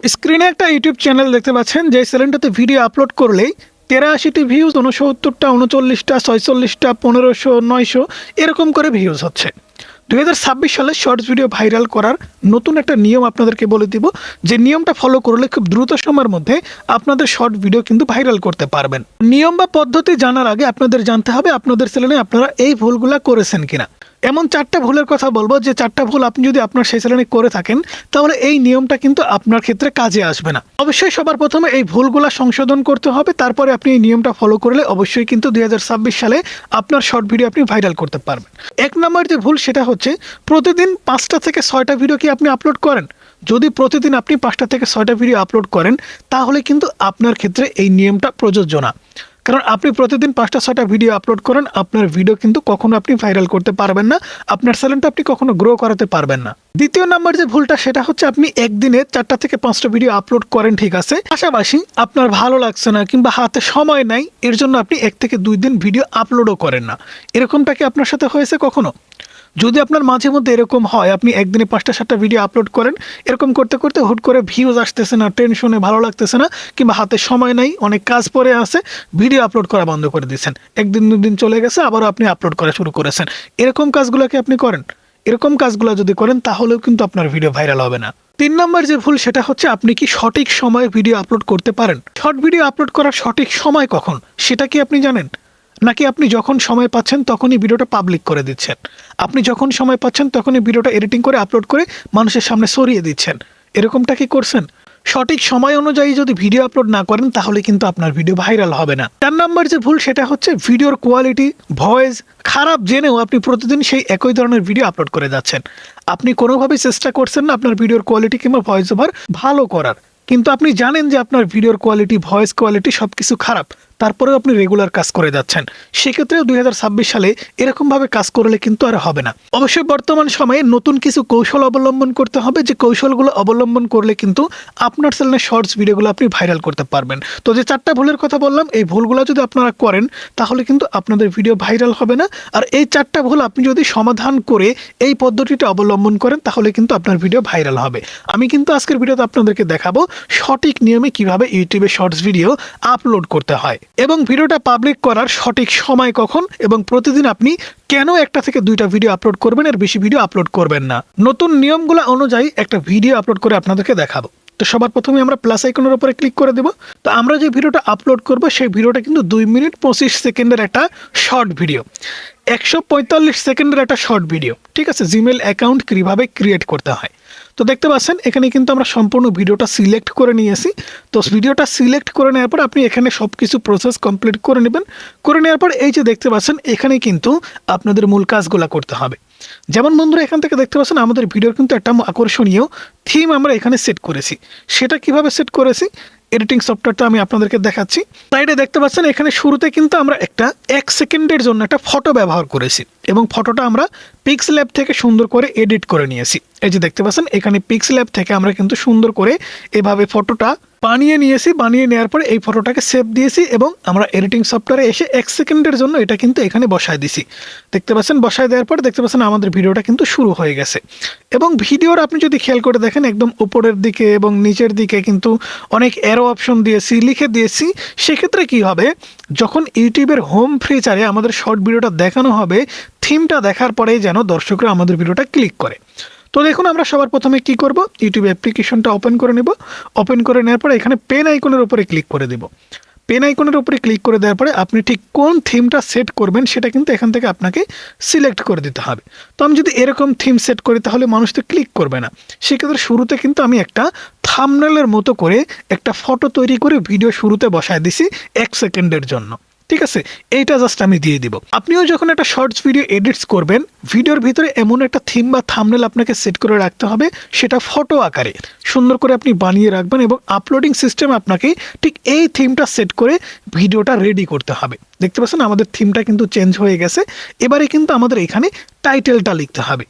স্ক্রিনে একটা YouTube channel দেখতে পাচ্ছেন, যে চ্যানেলটাতে ভিডিও আপলোড করলেই 83টি ভিউজ, 69টা, 39টা, 46টা, 1500, 900 এরকম করে ভিউজ হচ্ছে। 2026 সালে শর্টস ভিডিও ভাইরাল করার নতুন একটা নিয়ম আপনাদেরকে বলে দিব, যে নিয়মটা ফলো করলে খুব দ্রুত সময়ের মধ্যে আপনাদের শর্ট ভিডিও কিন্তু ভাইরাল করতে পারবেন। নিয়ম বা পদ্ধতি জানার আগে আপনাদের জানতে হবে আপনাদের চ্যানেলে আপনারা এই ভুলগুলা করেছেন কিনা। এমন 4টা ভুলের কথা বলবো, যে 4টা ভুল আপনি যদি আপনার সেই চ্যানেলে করে থাকেন তাহলে এই নিয়মটা কিন্তু আপনার ক্ষেত্রে কাজে আসবে না। অবশ্যই সবার প্রথমে এই ভুলগুলা সংশোধন করতে হবে, তারপরে আপনি এই নিয়মটা ফলো করলে অবশ্যই কিন্তু 2026 সালে আপনার শর্ট ভিডিও আপনি ভাইরাল করতে পারবেন। 1 নম্বর যে ভুল সেটা হচ্ছে, প্রতিদিন 5টা থেকে 6টা ভিডিও কি আপনি আপলোড করেন? যদি প্রতিদিন আপনি 5টা থেকে 6টা ভিডিও আপলোড করেন তাহলে কিন্তু আপনার ক্ষেত্রে এই নিয়মটা প্রযোজ্য না। কারণ আপনি প্রতিদিন 5টা 6টা ভিডিও আপলোড করেন, আপনার ভিডিও কিন্তু কখনো আপনি ভাইরাল করতে পারবেন না, আপনার চ্যানেলটা আপনি কখনো গ্রো করাতে পারবেন না। দ্বিতীয় নাম্বার যে ভুলটা সেটা হচ্ছে, আপনি একদিনে 4টা থেকে 5টা ভিডিও আপলোড করেন, ঠিক আছে, পাশাপাশি আপনার ভালো লাগছে না কিংবা হাতে সময় নাই, এর জন্য আপনি 1 থেকে 2 দিন ভিডিও আপলোডও করেন না। এরকমটা কি আপনার সাথে হয়েছে কখনো? যদি আপনার মাঝে মধ্যে এরকম হয়, আপনি একদিনে 5টা 7টা ভিডিও আপলোড করেন, এরকম করতে করতে হুট করে ভিউজ আসতেছে না, টেনশনে ভালো লাগতেছে না, কিংবা হাতে সময় নাই, অনেক কাজ পড়ে আছে, ভিডিও আপলোড করা বন্ধ করে দিয়েছেন, 1 দিন 2 দিন চলে গেছে, আবারও আপনি আপলোড করা শুরু করেছেন, এরকম কাজগুলোকে আপনি করেন? এরকম কাজগুলো যদি করেন তাহলেও কিন্তু আপনার ভিডিও ভাইরাল হবে না। 3 নম্বর যে ভুল সেটা হচ্ছে, আপনি কি সঠিক সময়ে ভিডিও আপলোড করতে পারেন? শর্ট ভিডিও আপলোড করার সঠিক সময় কখন সেটা কি আপনি জানেন? নাকি আপনি যখন সময় পাচ্ছেন তখনই ভিডিওটা পাবলিক করে দিচ্ছেন? আপনি যখন সময় পাচ্ছেন তখনই ভিডিওটা এডিটিং করে আপলোড করে মানুষের সামনে ছড়িয়ে দিচ্ছেন? এরকমটা কি করছেন? সঠিক সময় অনুযায়ী যদি ভিডিও আপলোড না করেন তাহলে কিন্তু আপনার ভিডিও ভাইরাল হবে না। 4 নম্বর যে ভুল সেটা হচ্ছে, ভিডিওর কোয়ালিটি, ভয়েস খারাপ জেনেও আপনি প্রতিদিন সেই একই ধরনের ভিডিও আপলোড করে যাচ্ছেন। আপনি কোনোভাবেই চেষ্টা করছেন না আপনার ভিডিওর কোয়ালিটি কিংবা ভয়েস ওভার ভালো করার, কিন্তু আপনি জানেন যে আপনার ভিডিওর কোয়ালিটি, ভয়েস কোয়ালিটি সব কিছু খারাপ, তারপরেও আপনি রেগুলার কাজ করে যাচ্ছেন। সেক্ষেত্রেও 2026 সালে এরকমভাবে কাজ করলে কিন্তু আর হবে না। অবশ্যই বর্তমান সময়ে নতুন কিছু কৌশল অবলম্বন করতে হবে, যে কৌশলগুলো অবলম্বন করলে কিন্তু আপনার চ্যানেলের শর্টস ভিডিওগুলো আপনি ভাইরাল করতে পারবেন। তো যে 4টা ভুলের কথা বললাম, এই ভুলগুলো যদি আপনারা করেন তাহলে কিন্তু আপনাদের ভিডিও ভাইরাল হবে না। আর এই 4টা ভুল আপনি যদি সমাধান করে এই পদ্ধতিটা অবলম্বন করেন তাহলে কিন্তু আপনার ভিডিও ভাইরাল হবে। আমি কিন্তু আজকের ভিডিওতে আপনাদেরকে দেখাবো সঠিক নিয়মে কিভাবে ইউটিউবে শর্টস ভিডিও আপলোড করতে হয়, এবং ভিডিওটা পাবলিক করার সঠিক সময় কখন, এবং প্রতিদিন আপনি কেন 1টা থেকে 2টা ভিডিও আপলোড করবেন, আর বেশি ভিডিও আপলোড করবেন না। নতুন নিয়মগুলো অনুযায়ী একটা ভিডিও আপলোড করে আপনাদেরকে দেখাবো। তো সবার প্রথমে আমরা প্লাস আইকনের উপরে ক্লিক করে দেব। তো আমরা যে ভিডিওটা আপলোড করব সেই ভিডিওটা কিন্তু 2 মিনিট 25 সেকেন্ডের একটা শর্ট ভিডিও, 145 সেকেন্ডের একটা শর্ট ভিডিও, ঠিক আছে। জিমেল অ্যাকাউন্ট কীভাবে ক্রিয়েট করতে হয়, তো দেখতে পাচ্ছেন এখানে কিন্তু আমরা সম্পূর্ণ ভিডিওটা সিলেক্ট করে নিয়েছি। তো ভিডিওটা সিলেক্ট করে নেওয়ার পর আপনি এখানে সব কিছু প্রসেস কমপ্লিট করে নেবেন। করে নেওয়ার পর এই যে দেখতে পাচ্ছেন এখানে কিন্তু আপনাদের মূল কাজগুলো করতে হবে। যেমন বন্ধুরা এখান থেকে দেখতে পাচ্ছেন আমাদের ভিডিওর কিন্তু একটা আকর্ষণীয় থিম আমরা এখানে সেট করেছি। সেটা কিভাবে সেট করেছি, এডিটিং সফটওয়্যারটা আমি আপনাদেরকে দেখাচ্ছি। সাইডে দেখতে পাচ্ছেন এখানে শুরুতে কিন্তু আমরা একটা 1 সেকেন্ডের জন্য একটা ফটো ব্যবহার করেছি, এবং ফটোটা আমরা পিক্সেলল্যাব থেকে সুন্দর করে এডিট করে নিয়েছি। এই যে দেখতে পাচ্ছেন এখানে পিক্সেলল্যাব থেকে আমরা কিন্তু সুন্দর করে এভাবে ফটোটা বানিয়ে নিয়েছি। বানিয়ে নেওয়ার পরে এই ফটোটাকে সেভ দিয়েছি, এবং আমরা এডিটিং সফটওয়্যারে এসে 1 সেকেন্ডের জন্য এটা কিন্তু এখানে বসায় দিছি। দেখতে পাচ্ছেন বসায় দেওয়ার পর দেখতে পাচ্ছেন আমাদের ভিডিওটা কিন্তু শুরু হয়ে গেছে। এবং ভিডিওর আপনি যদি খেয়াল করে দেখেন একদম উপরের দিকে এবং নিচের দিকে কিন্তু অনেক অ্যারো অপশন দিয়েছি, লিখে দিয়েছি। সেক্ষেত্রে কি হবে, যখন ইউটিউবের হোম ফিচারে আমাদের শর্ট ভিডিওটা দেখানো হবে, থিমটা দেখার পরেই যেন দর্শকরা আমাদের ভিডিওটা ক্লিক করে। তো দেখুন আমরা সবার প্রথমে কি করব, ইউটিউব অ্যাপ্লিকেশনটা ওপেন করে নেব। ওপেন করে নেওয়ার পরে এখানে পেন আইকনের উপরে ক্লিক করে দেব। পেন আইকনের উপরে ক্লিক করে দেওয়ার পরে আপনি ঠিক কোন থিমটা সেট করবেন সেটা কিন্তু এখান থেকে আপনাকে সিলেক্ট করে দিতে হবে। তো আমি যদি এরকম থিম সেট করি তাহলে মানুষ তো ক্লিক করবে না। সেক্ষেত্রে শুরুতে কিন্তু আমি একটা থাম্বনেলের মতো করে একটা ফটো তৈরি করে ভিডিও শুরুতে বসায় দিছি 1 সেকেন্ডের জন্য, ঠিক আছে। এইটা জাস্ট আমি দিয়ে দিব। আপনিও যখন একটা শর্টস ভিডিও এডিটস করবেন, ভিডিওর ভিতরে এমন একটা থিম বা থাম্বনেল আপনাকে সেট করে রাখতে হবে, সেটা ফটো আকারে সুন্দর করে আপনি বানিয়ে রাখবেন, এবং আপলোডিং সিস্টেম আপনাকে ঠিক এই থিমটা সেট করে ভিডিওটা রেডি করতে হবে। দেখতে পাচ্ছেন আমাদের থিমটা কিন্তু চেঞ্জ হয়ে গেছে। এবারে কিন্তু আমাদের এখানে টাইটেলটা লিখতে হবে।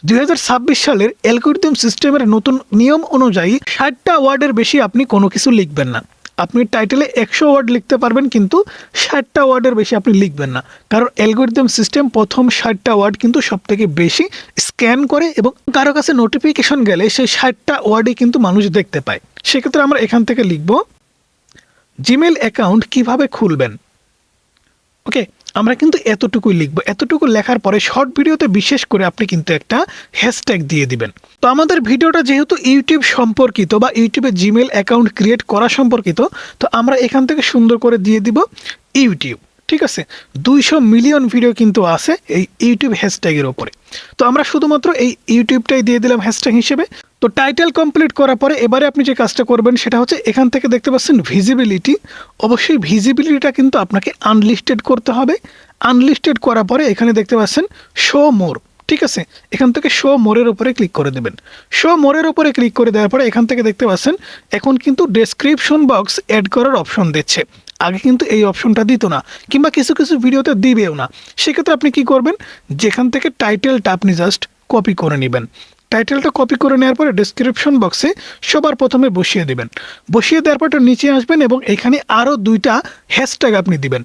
2026 সালের অ্যালগরিদম সিস্টেমের নতুন নিয়ম অনুযায়ী 60টা ওয়ার্ডের বেশি আপনি কোনো কিছু লিখবেন না। আপনি টাইটেলে 100 ওয়ার্ড লিখতে পারবেন, কিন্তু 60টা ওয়ার্ডের বেশি আপনি লিখবেন না, কারণ অ্যালগরিদম সিস্টেম প্রথম 60টা ওয়ার্ড কিন্তু সবথেকে বেশি স্ক্যান করে এবং কারো কাছে নোটিফিকেশন গেলে সেই 60টা ওয়ার্ডই কিন্তু মানুষ দেখতে পায়। সেক্ষেত্রে আমরা এখান থেকে লিখব জিমেল অ্যাকাউন্ট কিভাবে খুলবেন। ওকে, আমরা কিন্তু এতটুকুই লিখবো। এতটুকু লেখার পরে শর্ট ভিডিওতে বিশেষ করে আপনি কিন্তু একটা হ্যাশট্যাগ দিয়ে দিবেন। তো আমাদের ভিডিওটা যেহেতু ইউটিউব সম্পর্কিত বা ইউটিউবে জিমেল অ্যাকাউন্ট ক্রিয়েট করা সম্পর্কিত, তো আমরা এখান থেকে সুন্দর করে দিয়ে দিব ইউটিউব। ঠিক আছে, 200 মিলিয়ন ভিডিও কিন্তু আছে এই ইউটিউব হ্যাশট্যাগের ওপরে। তো আমরা শুধুমাত্র এই ইউটিউবটাই দিয়ে দিলাম হ্যাশট্যাগ হিসেবে। তো টাইটেল কমপ্লিট করার পরে এবারে আপনি যে কাজটা করবেন সেটা হচ্ছে এখান থেকে দেখতে পাচ্ছেন ভিজিবিলিটি। অবশ্যই ভিজিবিলিটিটা কিন্তু আপনাকে আনলিস্টেড করতে হবে। আনলিস্টেড করার পরে এখানে দেখতে পাচ্ছেন শো মোর। ঠিক আছে, এখান থেকে শো মোরের উপরে ক্লিক করে দেবেন। শো মোরের উপরে ক্লিক করে দেওয়ার পরে এখান থেকে দেখতে পাচ্ছেন এখন কিন্তু ডেসক্রিপশন বক্স অ্যাড করার অপশন দিচ্ছে। আগে কিন্তু এই অপশনটা দিত না, কিংবা কিছু কিছু ভিডিওতে দিবেও না। সেক্ষেত্রে আপনি কি করবেন, যেখান থেকে টাইটেলটা আপনি জাস্ট কপি করে নেবেন। টাইটেলটা কপি করে নেওয়ার পরে ডেসক্রিপশন বক্সে সবার প্রথমে বসিয়ে দেবেন। বসিয়ে দেওয়ার পর নিচে আসবেন এবং এখানে আরও 2টা হ্যাশট্যাগ আপনি দিবেন।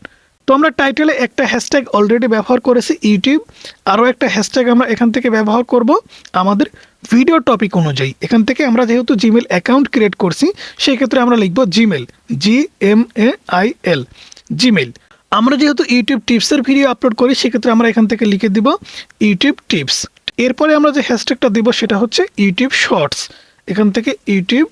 তো আমরা টাইটেলে একটা হ্যাশট্যাগ অলরেডি ব্যবহার করেছি ইউটিউব, আরও একটা হ্যাশট্যাগ আমরা এখান থেকে ব্যবহার করব আমাদের ভিডিও টপিক অনুযায়ী। এখান থেকে আমরা যেহেতু জিমেল অ্যাকাউন্ট ক্রিয়েট করছি, সেই ক্ষেত্রে আমরা লিখব জিমেল, GMAIL, জিমেল। আমরা যেহেতু ইউটিউব টিপসের ভিডিও আপলোড করি, সেক্ষেত্রে আমরা এখান থেকে লিখে দিব ইউটিউব টিপস। এরপরে আমরা যে হ্যাশট্যাগটা দিব সেটা হচ্ছে ইউটিউব শর্টস। এখান থেকে ইউটিউব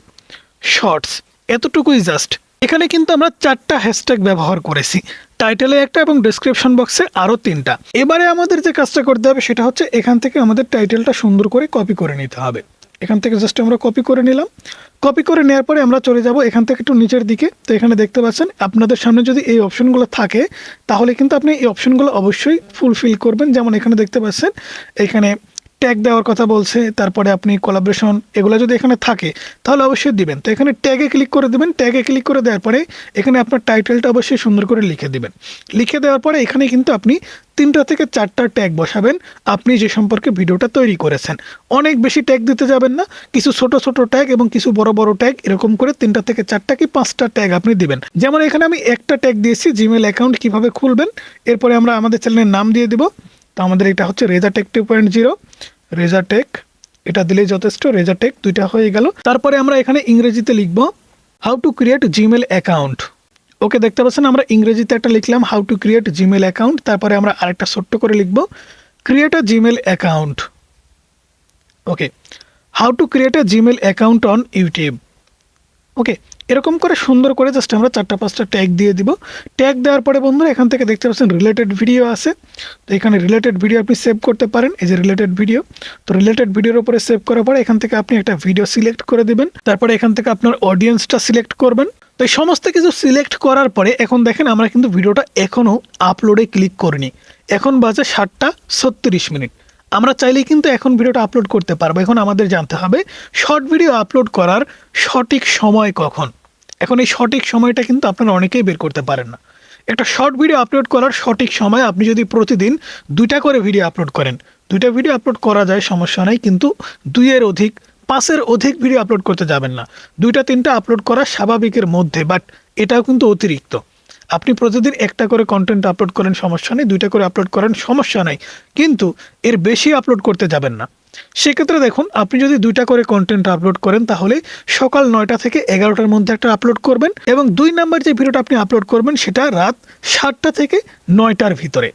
শর্টস, এতটুকুই জাস্ট। এখানে কিন্তু আমরা 4টা হ্যাশট্যাগ ব্যবহার করেছি, টাইটেলে একটা এবং ডেসক্রিপশন বক্সে আরও 3টা। এবারে আমাদের যে কাজটা করতে হবে সেটা হচ্ছে এখান থেকে আমাদের টাইটেলটা সুন্দর করে কপি করে নিতে হবে। এখান থেকে জাস্ট আমরা কপি করে নিলাম। কপি করে নেওয়ার পরে আমরা চলে যাব এখান থেকে একটু নিচের দিকে। তো এখানে দেখতে পাচ্ছেন আপনাদের সামনে যদি এই অপশনগুলো থাকে তাহলে কিন্তু আপনি এই অপশনগুলো অবশ্যই ফুলফিল করবেন। যেমন এখানে দেখতে পাচ্ছেন এখানে ট্যাগ দেওয়ার কথা বলছে, তারপরে আপনি কোলাবরেশন, এগুলো যদি এখানে থাকে তাহলে অবশ্যই দিবেন। তো এখানে ট্যাগে ক্লিক করে দেবেন। ট্যাগে ক্লিক করে দেওয়ার পরে এখানে আপনার টাইটেলটা অবশ্যই সুন্দর করে লিখে দিবেন। লিখে দেওয়ার পরে এখানে কিন্তু আপনি 3টা থেকে 4টা ট্যাগ বসাবেন আপনি যে সম্পর্কে ভিডিওটা তৈরি করেছেন। অনেক বেশি ট্যাগ দিতে যাবেন না, কিছু ছোট ছোট ট্যাগ এবং কিছু বড় বড় ট্যাগ, এরকম করে 3টা থেকে 4টা কি 5টা ট্যাগ আপনি দিবেন। যেমন এখানে আমি একটা ট্যাগ দিয়েছি জিমেল অ্যাকাউন্ট কিভাবে খুলবেন। এরপরে আমরা আমাদের চ্যানেলের নাম দিয়ে দিব। তো আমাদের এটা হচ্ছে রেজাটেক 2.0, রেজাটেক, এটা দিলেই যথেষ্ট। রেজাটেক 2টা হয়ে গেল। তারপরে আমরা এখানে ইংরেজিতে লিখব how to create Gmail account. Okay, দেখতে পাচ্ছেন আমরা ইংরেজিতে একটা লিখলাম how to create Gmail account. তারপরে আমরা আরেকটা ছোট্ট করে লিখব create a Gmail account. Okay, how to create a Gmail account on YouTube. Okay, এরকম করে সুন্দর করে জাস্ট আমরা 4টা-5টা ট্যাগ দিয়ে দিব। ট্যাগ দেওয়ার পরে বন্ধুরা এখান থেকে দেখতে পাচ্ছেন রিলেটেড ভিডিও আছে। তো এখানে রিলেটেড ভিডিও আপনি সেভ করতে পারেন, এই যে রিলেটেড ভিডিও। তো রিলেটেড ভিডিওর উপরে সেভ করার পরে এখান থেকে আপনি একটা ভিডিও সিলেক্ট করে দিবেন। তারপরে এখান থেকে আপনার অডিয়েন্সটা সিলেক্ট করবেন। তো এই সমস্ত কিছু সিলেক্ট করার পরে এখন দেখেন আমরা কিন্তু ভিডিওটা এখনও আপলোডে ক্লিক করিনি। এখন বাজে 7:36। আমরা চাইলেই কিন্তু এখন ভিডিওটা আপলোড করতে পারবো। এখন আমাদের জানতে হবে শর্ট ভিডিও আপলোড করার সঠিক সময় কখন। এখন এই সঠিক সময়টা কিন্তু আপনারা অনেকেই বের করতে পারেন না। একটা শর্ট ভিডিও আপলোড করার সঠিক সময় আপনি যদি প্রতিদিন 2টা করে ভিডিও আপলোড করেন, 2টা ভিডিও আপলোড করা যায়, সমস্যা নাই, কিন্তু 2-এর অধিক, 5-এর অধিক ভিডিও আপলোড করতে যাবেন না। 2টা-3টা আপলোড করা স্বাভাবিকের মধ্যে, বাট এটাও কিন্তু অতিরিক্ত। আপনি প্রতিদিন একটা করে কন্টেন্ট আপলোড করেন, সমস্যা নেই, 2টা করে আপলোড করেন, সমস্যা নাই, কিন্তু এর বেশি আপলোড করতে যাবেন না। সেক্ষেত্রে দেখুন আপনি যদি 2টা করে কন্টেন্ট আপলোড করেন তাহলে সকাল 9টা থেকে 11টার মধ্যে একটা আপলোড করবেন, এবং 2 নাম্বার যে ভিডিওটা আপনি আপলোড করবেন সেটা রাত 7টা থেকে 9টার ভিতরে।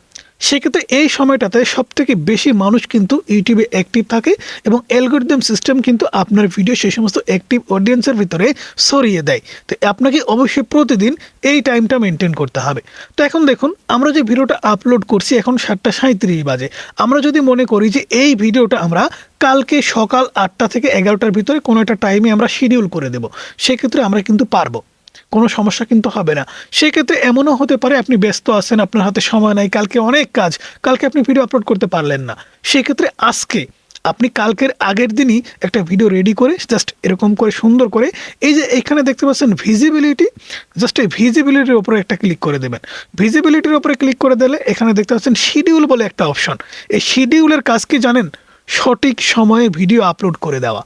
সেক্ষেত্রে এই সময়টাতে সবথেকে বেশি মানুষ কিন্তু ইউটিউবে অ্যাক্টিভ থাকে এবং অ্যালগরিদম সিস্টেম কিন্তু আপনার ভিডিও সেই সমস্ত অ্যাক্টিভ অডিয়েন্সের ভিতরে ছড়িয়ে দেয়। তো আপনাকে অবশ্যই প্রতিদিন এই টাইমটা মেনটেন করতে হবে। তো এখন দেখুন আমরা যে ভিডিওটা আপলোড করছি এখন 7:37 বাজে। আমরা যদি মনে করি যে এই ভিডিওটা আমরা কালকে সকাল 8টা থেকে 11টার ভিতরে কোনো একটা টাইমে আমরা শিডিউল করে দেব, সেক্ষেত্রে আমরা কিন্তু পারবো, কোনো সমস্যা কিন্তু হবে না। সেক্ষেত্রে এমনও হতে পারে আপনি ব্যস্ত আছেন, আপনার হাতে সময় নাই, কালকে অনেক কাজ, কালকে আপনি ভিডিও আপলোড করতে পারলেন না। সেক্ষেত্রে আজকে আপনি কালকের আগের দিনই একটা ভিডিও রেডি করে জাস্ট এরকম করে সুন্দর করে এই যে এখানে দেখতে পাচ্ছেন ভিজিবিলিটি, জাস্ট এই ভিজিবিলিটির উপরে একটা ক্লিক করে দেবেন। ভিজিবিলিটির উপরে ক্লিক করে দিলে এখানে দেখতে পাচ্ছেন শিডিউল বলে একটা অপশন। এই শিডিউলের কাজ কি জানেন? সঠিক সময়ে ভিডিও আপলোড করে দেওয়া।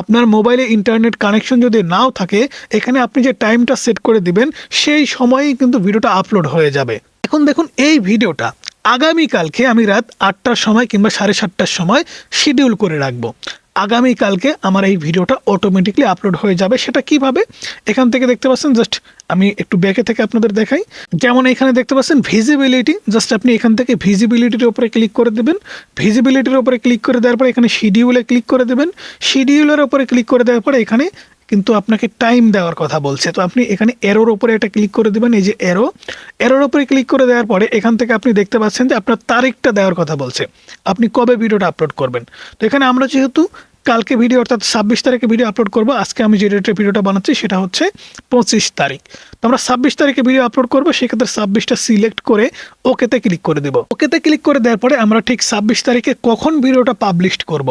আপনার মোবাইলে ইন্টারনেট কানেকশন যদি নাও থাকে, এখানে আপনি যে টাইমটা সেট করে দিবেন সেই সময়েই কিন্তু ভিডিওটা আপলোড হয়ে যাবে। এখন দেখুন এই ভিডিওটা আগামীকালকে আমি রাত 8টার সময় কিংবা 7:30টার সময় শিডিউল করে রাখবো। আগামীকালকে আমার এই ভিডিওটা অটোমেটিকলি আপলোড হয়ে যাবে। সেটা কিভাবে? এখান থেকে দেখতে পাচ্ছেন, জাস্ট আমি একটু ব্যাকে থেকে আপনাদের দেখাই। যেমন এখানে দেখতে পাচ্ছেন ভিজিবিলিটি, জাস্ট আপনি এখান থেকে ভিজিবিলিটির উপরে ক্লিক করে দেবেন। ভিজিবিলিটির উপরে ক্লিক করে দেওয়ার পরে এখানে শিডিউলে ক্লিক করে দেবেন। শিডিউলের উপরে ক্লিক করে দেওয়ার পরে এখানে কিন্তু আপনাকে টাইম দেওয়ার কথা বলছে, তো আপনি এখানে এরোর উপরে এটা ক্লিক করে দেবেন। এই যে এরোর উপরে ক্লিক করে দেওয়ার পরে এখান থেকে আপনি দেখতে পাচ্ছেন যে আপনার তারিখটা দেওয়ার কথা বলছে, আপনি কবে ভিডিওটা আপলোড করবেন। তো এখানে আমরা যেহেতু কালকে ভিডিও অর্থাৎ 26 তারিখে ভিডিও আপলোড করব, আজকে আমি যে ডেটে ভিডিওটা বানাচ্ছি সেটা হচ্ছে 25 তারিখ। তো আমরা 26 তারিখে ভিডিও আপলোড করবো, সেক্ষেত্রে 26টা সিলেক্ট করে ওকেতে ক্লিক করে দেবো। ওকেতে ক্লিক করে দেওয়ার পরে আমরা ঠিক 26 তারিখে কখন ভিডিওটা পাবলিশ করব,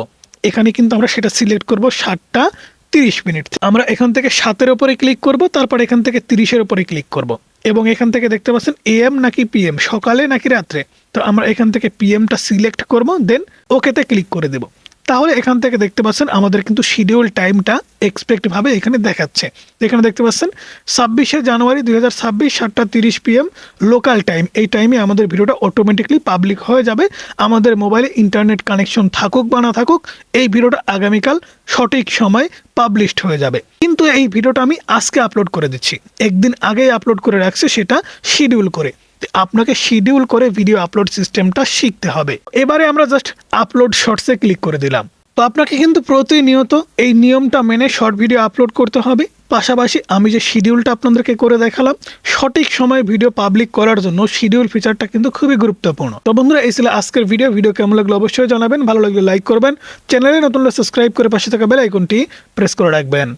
এখানে কিন্তু আমরা সেটা সিলেক্ট করব 7:30। আমরা এখান থেকে 7-এর উপরে ক্লিক করব, তারপর এখান থেকে 30-এর উপরে ক্লিক করব এবং এখান থেকে দেখতে পাচ্ছেন AM নাকি PM, সকালে নাকি রাত্রে। তো আমরা এখান থেকে PMটা সিলেক্ট করব, দেন ওকেতে ক্লিক করে দেব। তাহলে এখান থেকে দেখতে পাচ্ছেন আমাদের কিন্তু শিডিউল টাইমটা এক্সপেক্ট ভাবে এখানে দেখাচ্ছে। এখানে দেখতে পাচ্ছেন 26শে জানুয়ারি 2026 7:30 PM লোকাল টাইম। এই টাইমে আমাদের ভিডিওটা অটোমেটিকলি পাবলিক হয়ে যাবে। আমাদের মোবাইলে ইন্টারনেট কানেকশন থাকুক বা না থাকুক, এই ভিডিওটা আগামীকাল সঠিক সময় পাবলিশড হয়ে যাবে। কিন্তু এই ভিডিওটা আমি আজকে আপলোড করে দিচ্ছি, একদিন আগেই আপলোড করে রাখছি, সেটা শিডিউল করে। আপনাকে শিডিউল করে ভিডিও আপলোড সিস্টেমটা শিখতে হবে। এবারে আমরা জাস্ট আপলোড শর্টসে ক্লিক করে দিলাম। তো আপনাকে কিন্তু প্রতিনিয়ত এই নিয়মটা মেনে শর্ট ভিডিও আপলোড করতে হবে। পাশাপাশি আমি যে শিডিউলটা আপনাদেরকে করে দেখালাম, সঠিক সময়ে ভিডিও পাবলিক করার জন্য শিডিউল ফিচারটা কিন্তু খুবই গুরুত্বপূর্ণ। তো বন্ধুরা, এই ছিল আজকের ভিডিও কেমন লাগলো অবশ্যই জানাবেন, ভালো লাগলে লাইক করবেন, চ্যানেলে নতুন হলে সাবস্ক্রাইব করে পাশে থাকা বেল আইকনটি প্রেস করে রাখবেন।